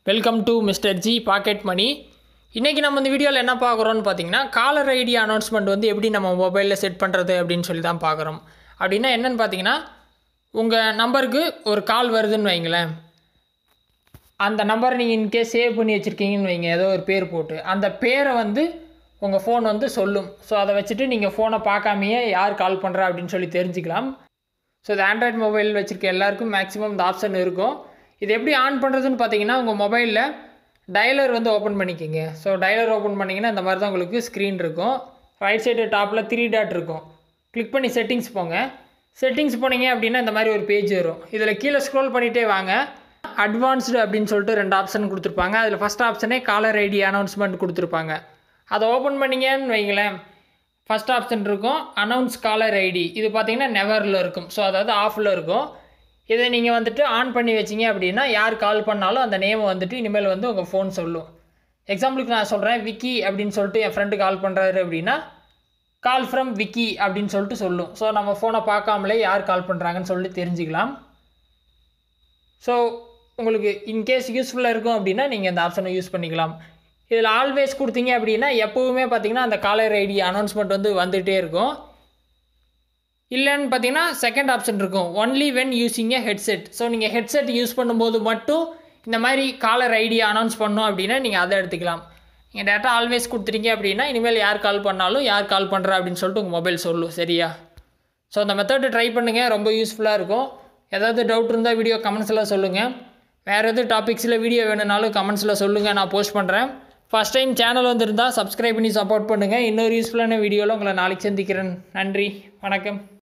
Welcome to mister G pocket money. இன்றைக்கி நம்ம இந்த வீடியோவில் என்ன பார்க்குறோன்னு பார்த்தீங்கன்னா, காலர் ஐடி அனௌன்ஸ்மெண்ட் வந்து எப்படி நம்ம மொபைலில் செட் பண்ணுறது அப்படின்னு சொல்லி தான் பார்க்குறோம். அப்படின்னா என்னென்னு பார்த்தீங்கன்னா, உங்கள் நம்பருக்கு ஒரு கால் வருதுன்னு வைங்களேன். அந்த நம்பரை நீங்கள் இன்கேஸ் சேவ் பண்ணி வச்சுருக்கீங்கன்னு வைங்க, ஏதோ ஒரு பேர் போட்டு அந்த பேரை வந்து உங்கள் ஃபோன் வந்து சொல்லும். ஸோ அதை வச்சுட்டு நீங்கள் ஃபோனை பார்க்காமையே யார் கால் பண்ணுறா அப்படின்னு சொல்லி தெரிஞ்சுக்கலாம். ஸோ இது ஆண்ட்ராய்டு மொபைல் வச்சுருக்க எல்லாருக்கும் மேக்ஸிமம் இந்த ஆப்ஷன் இருக்கும். இது எப்படி ஆன் பண்ணுறதுன்னு பார்த்தீங்கன்னா, உங்கள் மொபைலில் டயலர் வந்து ஓப்பன் பண்ணிக்கிங்க. ஸோ டயலர் ஓப்பன் பண்ணிங்கன்னா இந்த மாதிரி தான் உங்களுக்கு ஸ்க்ரீன் இருக்கும். ரைட் சைடு டாப்பில் 3 டாட் இருக்கும். கிளிக் பண்ணி செட்டிங்ஸ் போங்க. செட்டிங்ஸ் போனீங்க அப்படின்னா இந்த மாதிரி ஒரு பேஜ் வரும். இதில் கீழே ஸ்க்ரோல் பண்ணிகிட்டே வாங்க. அட்வான்ஸ்டு அப்படின்னு சொல்லிட்டு 2 ஆப்ஷன் கொடுத்துருப்பாங்க. அதில் ஃபஸ்ட் ஆப்ஷனே காலர் ஐடி அனௌன்ஸ்மெண்ட் கொடுத்துருப்பாங்க. அதை ஓப்பன் பண்ணிங்கன்னு வைங்களேன், ஃபஸ்ட் ஆப்ஷன் இருக்கும் அனௌன்ஸ் காலர் ஐடி. இது பார்த்தீங்கன்னா நெவரில் இருக்கும். ஸோ அதாவது ஆஃபில் இருக்கும். இதை நீங்கள் வந்துட்டு ஆன் பண்ணி வச்சிங்க அப்படின்னா யார் கால் பண்ணாலும் அந்த நேமை வந்துட்டு இனிமேல் வந்து உங்கள் ஃபோன் சொல்லும். எக்ஸாம்பிளுக்கு நான் சொல்கிறேன், விக்கி அப்படின்னு சொல்லிட்டு என் ஃப்ரெண்டு கால் பண்ணுறாரு அப்படின்னா, கால் ஃப்ரம் விக்கி அப்படின்னு சொல்லிட்டு சொல்லும். ஸோ நம்ம ஃபோனை பார்க்காமலே யார் கால் பண்ணுறாங்கன்னு சொல்லிட்டு தெரிஞ்சுக்கலாம். ஸோ உங்களுக்கு இன்கேஸ் யூஸ்ஃபுல்லாக இருக்கும் அப்படின்னா நீங்கள் இந்த ஆப்ஷனை யூஸ் பண்ணிக்கலாம். இதில் ஆல்வேஸ் கொடுத்தீங்க அப்படின்னா எப்போவுமே பார்த்தீங்கன்னா அந்த காலர் ஐடி அனௌன்ஸ்மெண்ட் வந்து வந்துகிட்டே இருக்கும். இல்லைன்னு பார்த்தீங்கன்னா செகண்ட் ஆப்ஷன் இருக்கும், only when using a headset. So நீங்கள் ஹெட்செட் யூஸ் பண்ணும்போது மட்டும் இந்த மாதிரி காலர் ஐடியை அனௌன்ஸ் பண்ணோம் அப்படின்னா நீங்கள் அதை எடுத்துக்கலாம். நீங்கள் டேட்டா ஆல்வேஸ் கொடுத்துட்டீங்க அப்படின்னா இனிமேல் யார் கால் பண்ணாலும் யார் கால் பண்ணுறா அப்படின்னு சொல்லிட்டு உங்கள் மொபைல் சொல்லும். சரியா? ஸோ அந்த மெத்தடு ட்ரை பண்ணுங்கள், ரொம்ப யூஸ்ஃபுல்லாக இருக்கும். ஏதாவது டவுட் இருந்தால் வீடியோ கமெண்ட்ஸில் சொல்லுங்கள். வேறு எதாவது டாபிக்ஸில் வீடியோ வேணும்னாலும் கமெண்ட்ஸில் சொல்லுங்கள், நான் போஸ்ட் பண்ணுறேன். ஃபஸ்ட் டைம் சேனல் வந்துருந்தால் சப்ஸ்கிரைப் பண்ணி சப்போர்ட் பண்ணுங்கள். இன்னொரு யூஸ்ஃபுல்லான வீடியோவில் உங்களை நாளைக்கு சந்திக்கிறேன். நன்றி, வணக்கம்.